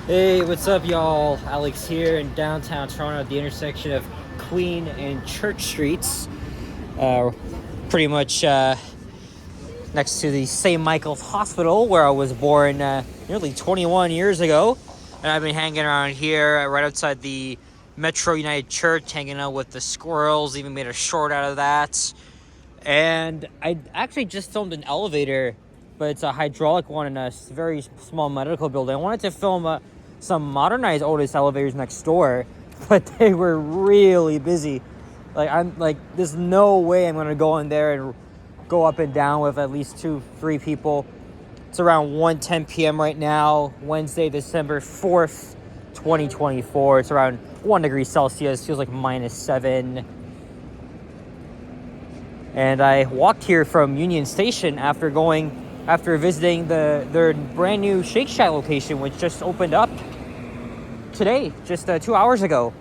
Hey, what's up, y'all? Alex here in downtown Toronto at the intersection of Queen and Church Streets. Pretty much next to the St. Michael's Hospital, where I was born nearly 21 years ago. And I've been hanging around here right outside the Metro United Church, hanging out with the squirrels, even made a short out of that. And I actually just filmed an elevator, but it's a hydraulic one in a very small medical building. I wanted to film some modernized Otis elevators next door, but they were really busy. There's no way I'm gonna go in there and go up and down with at least 2-3 people. It's around 1:10 p.m. right now, Wednesday, December 4th, 2024. It's around 1 degree Celsius, feels like -7. And I walked here from Union Station after visiting their brand new Shake Shack location, which just opened up today, just 2 hours ago.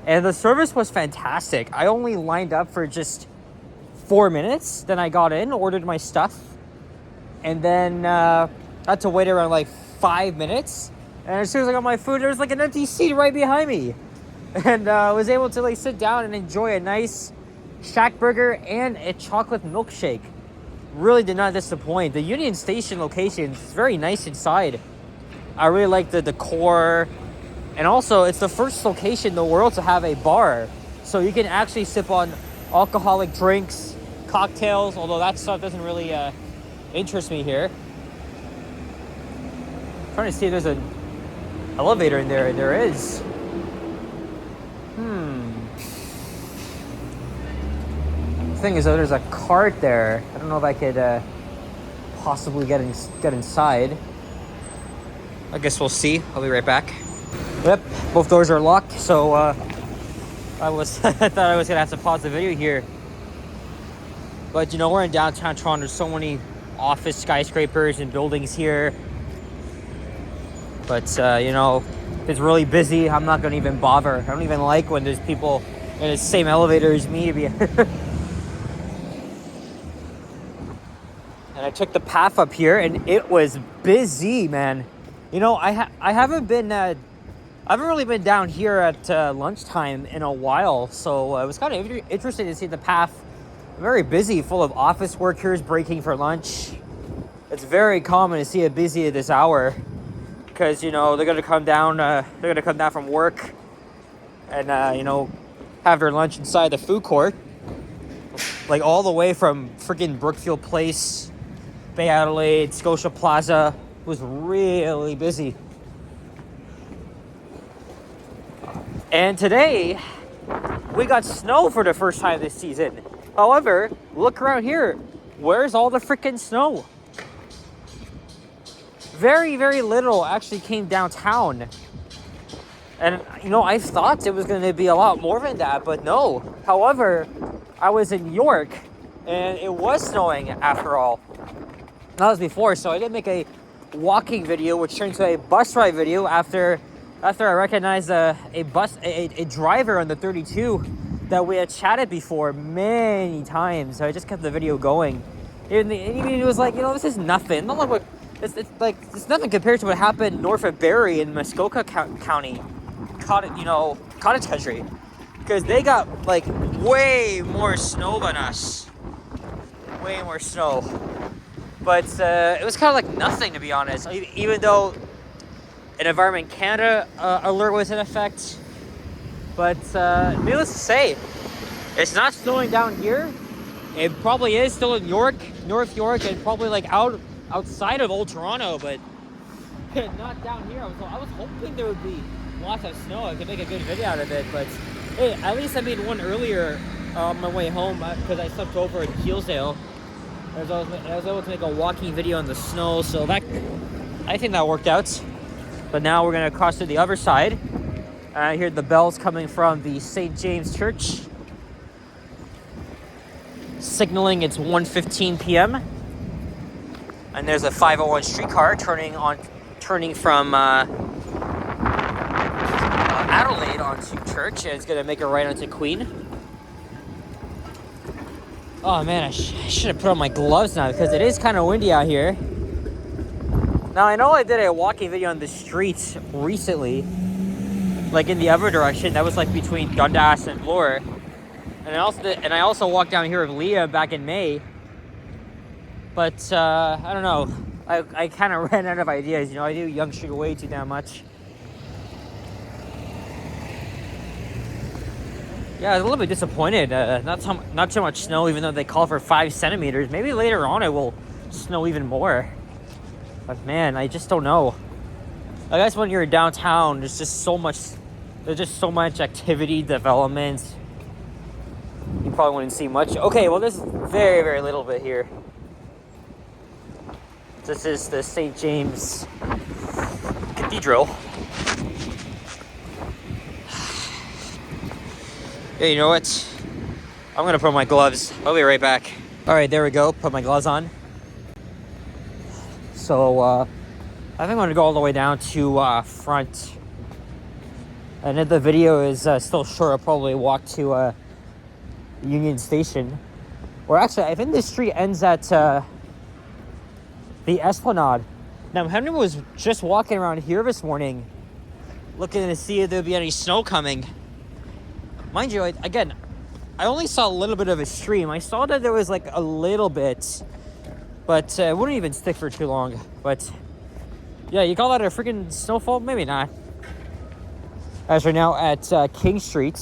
And the service was fantastic. I only lined up for just 4 minutes. Then I got in, ordered my stuff, and then had to wait around like 5 minutes. And as soon as I got my food, there was like an empty seat right behind me. And I was able to like sit down and enjoy a nice Shack burger and a chocolate milkshake. Really did not disappoint. The Union Station location is very nice inside. I really like the decor. And also, it's the first location in the world to have a bar. So you can actually sip on alcoholic drinks, cocktails, although that stuff doesn't really interest me here. I'm trying to see if there's an elevator in there. There is. The thing is, though, there's a cart there. I don't know if I could possibly get inside. I guess we'll see. I'll be right back. Yep, both doors are locked, so I thought I was gonna have to pause the video here. But you know, we're in downtown Toronto. There's so many office skyscrapers and buildings here. But you know, if it's really busy, I'm not gonna even bother. I don't even like when there's people in the same elevator as me to be. And I took the path up here, and it was busy, man. You know, I haven't really been down here at lunchtime in a while, so I was kind of interested to see the path. Very busy, full of office workers breaking for lunch. It's very common to see it busy at this hour, because you know they're gonna come down from work, and you know, have their lunch inside the food court, like all the way from freaking Brookfield Place, Bay Adelaide, Scotia Plaza. Was really busy. And today we got snow for the first time this season. However, look around here. Where's all the freaking snow? Very, very little actually came downtown. And you know, I thought it was going to be a lot more than that, but no. However, I was in York and it was snowing after all. That was before, so I didn't make a walking video, which turned into a bus ride video after I recognized a driver on the 32 that we had chatted before many times. So I just kept the video going. And it was like, you know, this is nothing. Not like it's nothing compared to what happened north of Barrie in Muskoka County, cottage country, because they got like way more snow than us. Way more snow. But it was kind of like nothing, to be honest. Even though an Environment Canada alert was in effect. But needless to say, it's not snowing down here. It probably is still in York, North York, and probably like outside of Old Toronto, but not down here. I was hoping there would be lots of snow. I could make a good video out of it. But hey, at least I made one earlier on my way home because I slept over in Keelsdale. I was able to make a walking video in the snow, so I think that worked out. But now we're gonna cross to the other side. I hear the bells coming from the St. James Church, signaling it's 1:15 p.m. And there's a 501 streetcar turning from Adelaide onto Church, and it's gonna make a right onto Queen. Oh man, I should have put on my gloves now because it is kind of windy out here. Now, I know I did a walking video on the streets recently, like in the other direction. That was like between Dundas and Bloor. And I also walked down here with Leah back in May. But I don't know. I kind of ran out of ideas. You know, I do Yonge Street way too damn much. Yeah, I was a little bit disappointed. Not too much snow, even though they call for 5 centimeters. Maybe later on it will snow even more. But man, I just don't know. I guess when you're downtown, there's just so much activity, development. You probably wouldn't see much. Okay, well, there's very, very little bit here. This is the St. James Cathedral. Hey, you know what? I'm gonna put on my gloves. I'll be right back. All right, there we go. Put my gloves on. So, I think I'm gonna go all the way down to front. And if the video is still short, I'll probably walk to Union Station. Or actually, I think this street ends at the Esplanade. Now, Henry was just walking around here this morning, looking to see if there'd be any snow coming. Mind you, I only saw a little bit of a stream. I saw that there was like a little bit, but it wouldn't even stick for too long. But yeah, you call that a freaking snowfall? Maybe not. As we're now at King Street.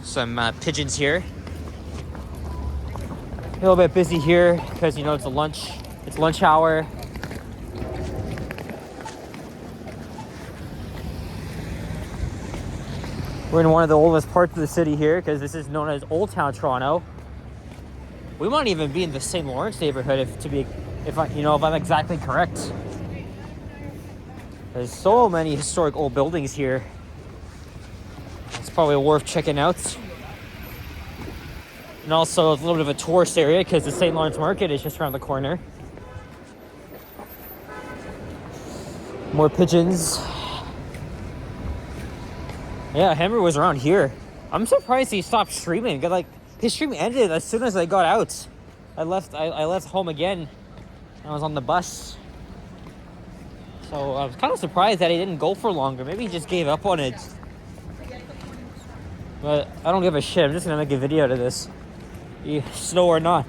Some pigeons here. A little bit busy here because, you know, it's lunch hour. We're in one of the oldest parts of the city here because this is known as Old Town Toronto. We might even be in the St. Lawrence neighborhood if I'm exactly correct. There's so many historic old buildings here. It's probably worth checking out. And also a little bit of a tourist area because the St. Lawrence Market is just around the corner. More pigeons. Yeah, Henry was around here. I'm surprised he stopped streaming. Like, his stream ended as soon as I got out. I left home again. I was on the bus. So I was kind of surprised that he didn't go for longer. Maybe he just gave up on it. But I don't give a shit. I'm just gonna make a video to this. Snow or not.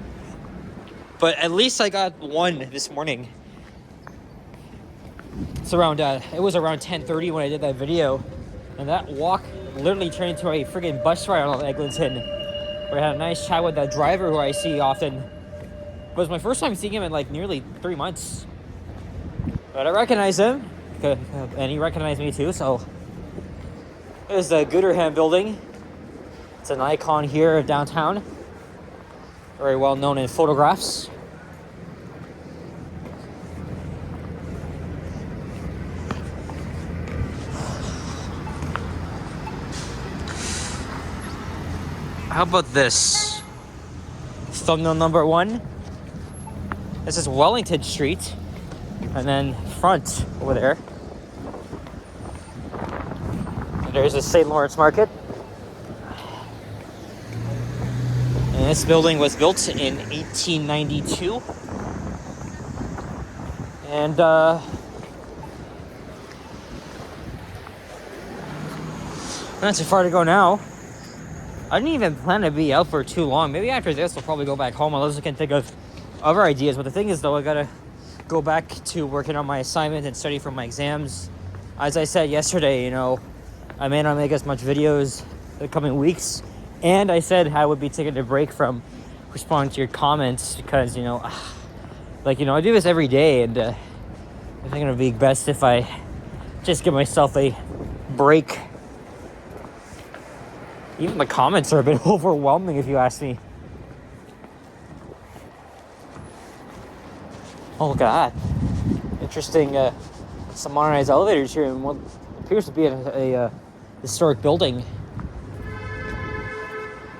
But at least I got one this morning. It was around 10:30 when I did that video. And that walk literally turned into a friggin' bus ride on Eglinton. Where I had a nice chat with that driver who I see often. It was my first time seeing him in like nearly 3 months. But I recognize him. And he recognized me too, so. There's the Gooderham building. It's an icon here downtown. Very well known in photographs. How about this? Thumbnail number 1. This is Wellington Street. And then front over there. And there's the St. Lawrence Market. And this building was built in 1892. And not too far to go now. I didn't even plan to be out for too long. Maybe after this, I'll probably go back home unless I can think of other ideas. But the thing is, though, I gotta go back to working on my assignment and study for my exams. As I said yesterday, you know, I may not make as much videos the coming weeks. And I said I would be taking a break from responding to your comments because, you know, I do this every day. And I think it would be best if I just give myself a break. Even the comments are a bit overwhelming, if you ask me. Oh, look at that. Interesting, some modernized elevators here in what appears to be a historic building.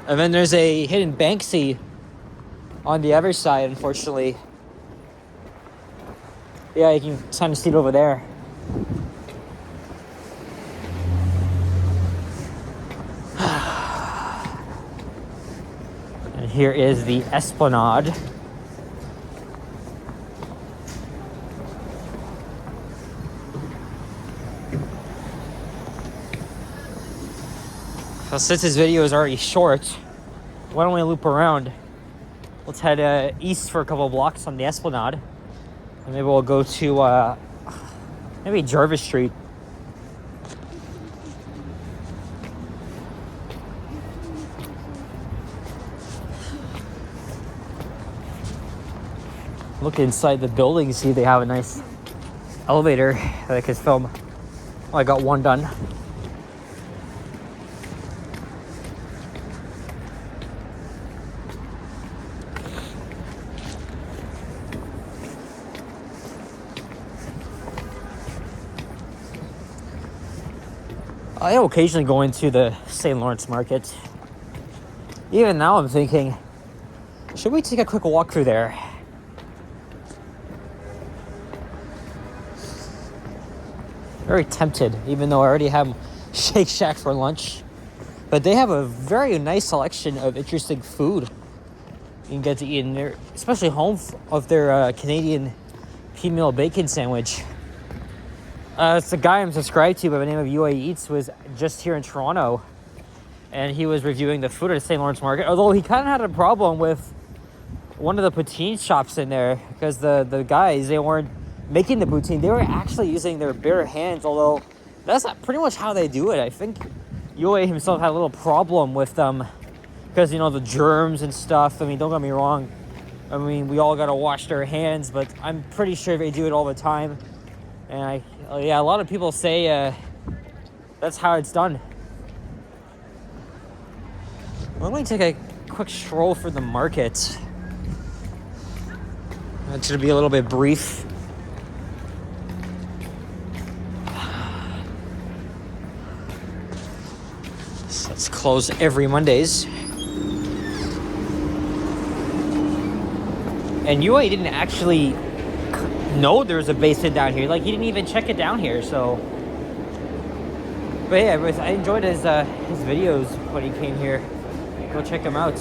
And then there's a hidden Banksy on the other side, unfortunately. Yeah, you can kind of see it over there. And here is the Esplanade. So since this video is already short, why don't we loop around? Let's head east for a couple of blocks on the Esplanade. And maybe we'll go to maybe Jarvis Street. Look inside the building, see they have a nice elevator that I could film. Oh, I got one done. I occasionally go into the St. Lawrence Market. Even now I'm thinking, should we take a quick walk through there? Very tempted, even though I already have Shake Shack for lunch. But they have a very nice selection of interesting food you can get to eat in there, especially home of their Canadian pea meal bacon sandwich. It's the guy I'm subscribed to by the name of UA Eats, was just here in Toronto, and he was reviewing the food at the St. Lawrence Market, although he kind of had a problem with one of the poutine shops in there, because the guys, they weren't making the poutine, they were actually using their bare hands, although that's not pretty much how they do it. I think UA himself had a little problem with them, because, you know, the germs and stuff. I mean, don't get me wrong, I mean, we all gotta wash their hands, but I'm pretty sure they do it all the time. And a lot of people say that's how it's done. Why don't we take a quick stroll through the market? It's gonna be a little bit brief. So it's closed every Mondays. And UA didn't actually know there's a basin down here. Like, he didn't even check it down here, so. But yeah, I enjoyed his videos when he came here. Go check him out.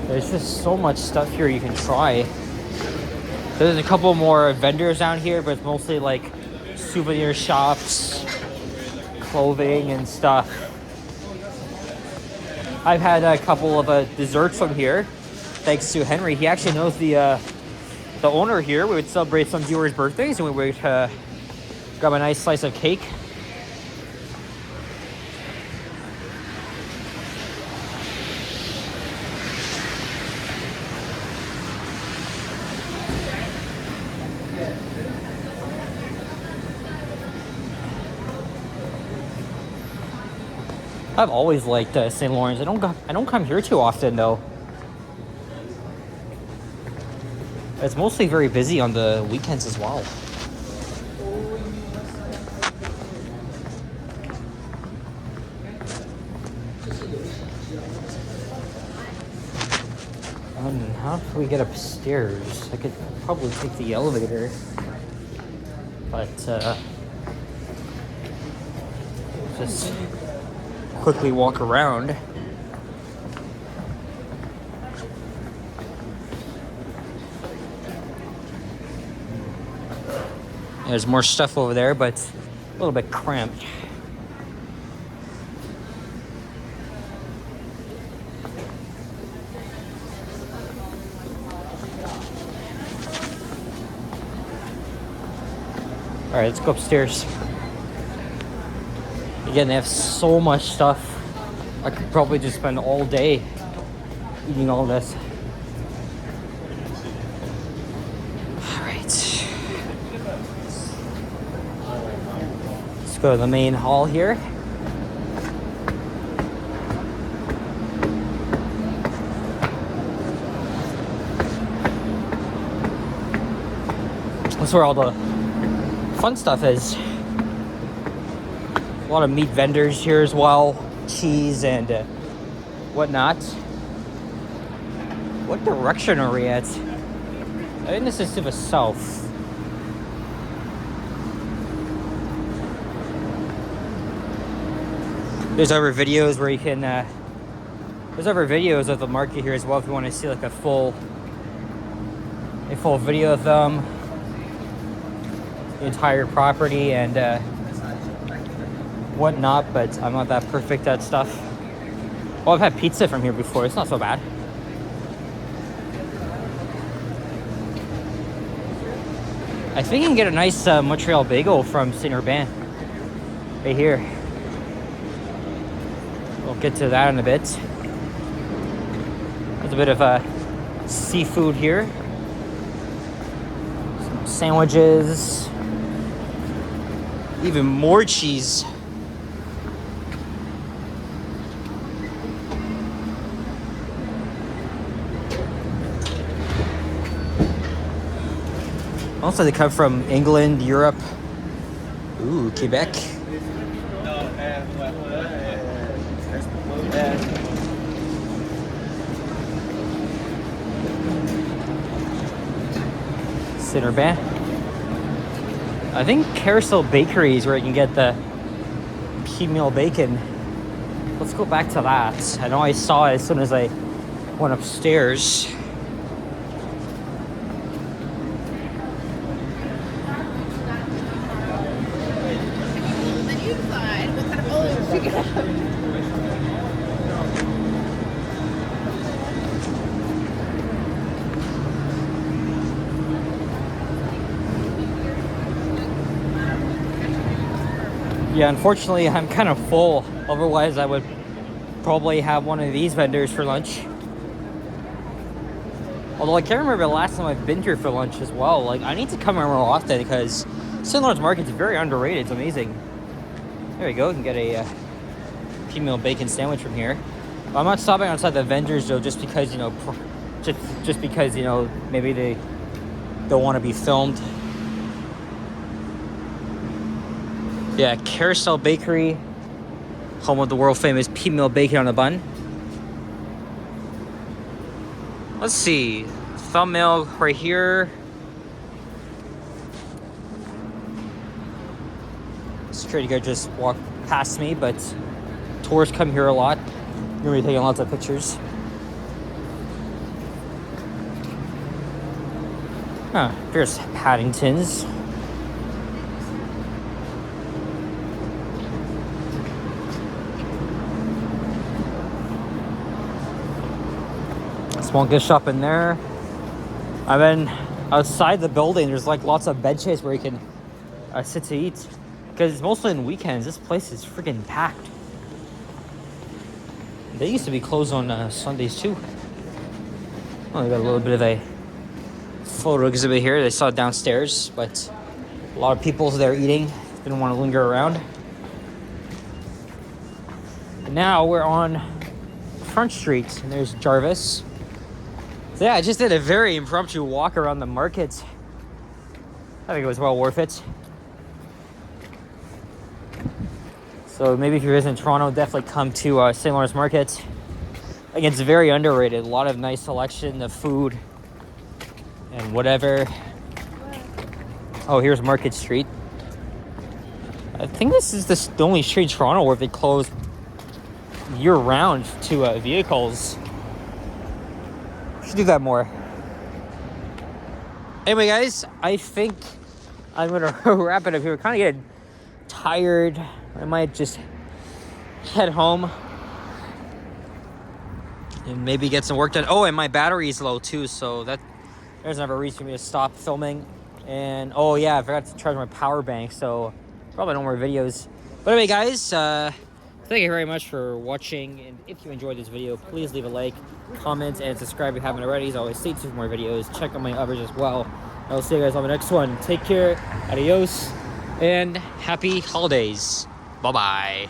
There's just so much stuff here you can try. There's a couple more vendors down here, but it's mostly like souvenir shops, clothing and stuff. I've had a couple of desserts from here, thanks to Henry. He actually knows the owner here. We would celebrate some viewers' birthdays, and we would grab a nice slice of cake. I've always liked St. Lawrence. I don't come here too often though. It's mostly very busy on the weekends as well. How do we get upstairs? I could probably take the elevator, but just quickly walk around. There's more stuff over there, but a little bit cramped. All right, let's go upstairs. Again, they have so much stuff. I could probably just spend all day eating all this. All right. Let's go to the main hall here. That's where all the fun stuff is. A lot of meat vendors here as well, cheese and whatnot. What direction are we at? I think this is to the south. There's other videos where you can. There's other videos of the market here as well if you want to see like a full video of them. the entire property and whatnot, but I'm not that perfect at stuff. Well, I've had pizza from here before. It's not so bad. I think you can get a nice Montreal bagel from St. Urbain. Right here. We'll get to that in a bit. There's a bit of seafood here. Some sandwiches. Even more cheese. Also, they come from England, Europe. Ooh, Quebec. St. Urbain. I think Carousel Bakery is where you can get the pea meal bacon. Let's go back to that. I know I saw it as soon as I went upstairs. Yeah, unfortunately, I'm kind of full. Otherwise, I would probably have one of these vendors for lunch. Although I can't remember the last time I've been here for lunch as well. Like, I need to come here more often because St. Lawrence Market's very underrated. It's amazing. There you go. You can get a pea meal bacon sandwich from here. But I'm not stopping outside the vendors though, just because, you know, just because, you know, maybe they don't want to be filmed. Yeah, Carousel Bakery, home of the world famous pea meal bacon on a bun. Let's see, thumbnail right here. Security guard just walked past me, but tourists come here a lot. You're gonna be taking lots of pictures. Huh, there's Paddington's. Small gift shop in there. And then outside the building, there's like lots of benches where you can sit to eat. Because it's mostly on weekends. This place is freaking packed. They used to be closed on Sundays too. Oh, they got a little bit of a photo exhibit here. They saw it downstairs, but a lot of people there eating. Didn't want to linger around. And now we're on Front Street, and there's Jarvis. So yeah, I just did a very impromptu walk around the market. I think it was well worth it. So maybe if you're in Toronto, definitely come to St. Lawrence Market. Like, it's very underrated. A lot of nice selection of food and whatever. Oh, here's Market Street. I think this is the only street in Toronto where they close year-round to vehicles. Should do that more. Anyway, guys, I think I'm gonna wrap it up here. We're kind of getting tired. I might just head home and maybe get some work done. Oh, and my battery is low too, so there's another reason for me to stop filming. And oh yeah, I forgot to charge my power bank, so probably no more videos. But anyway, guys, thank you very much for watching, and if you enjoyed this video, please leave a like, comment, and subscribe if you haven't already. As always, stay tuned for more videos. Check out my others as well. I'll see you guys on the next one. Take care, adios, and happy holidays. Bye-bye.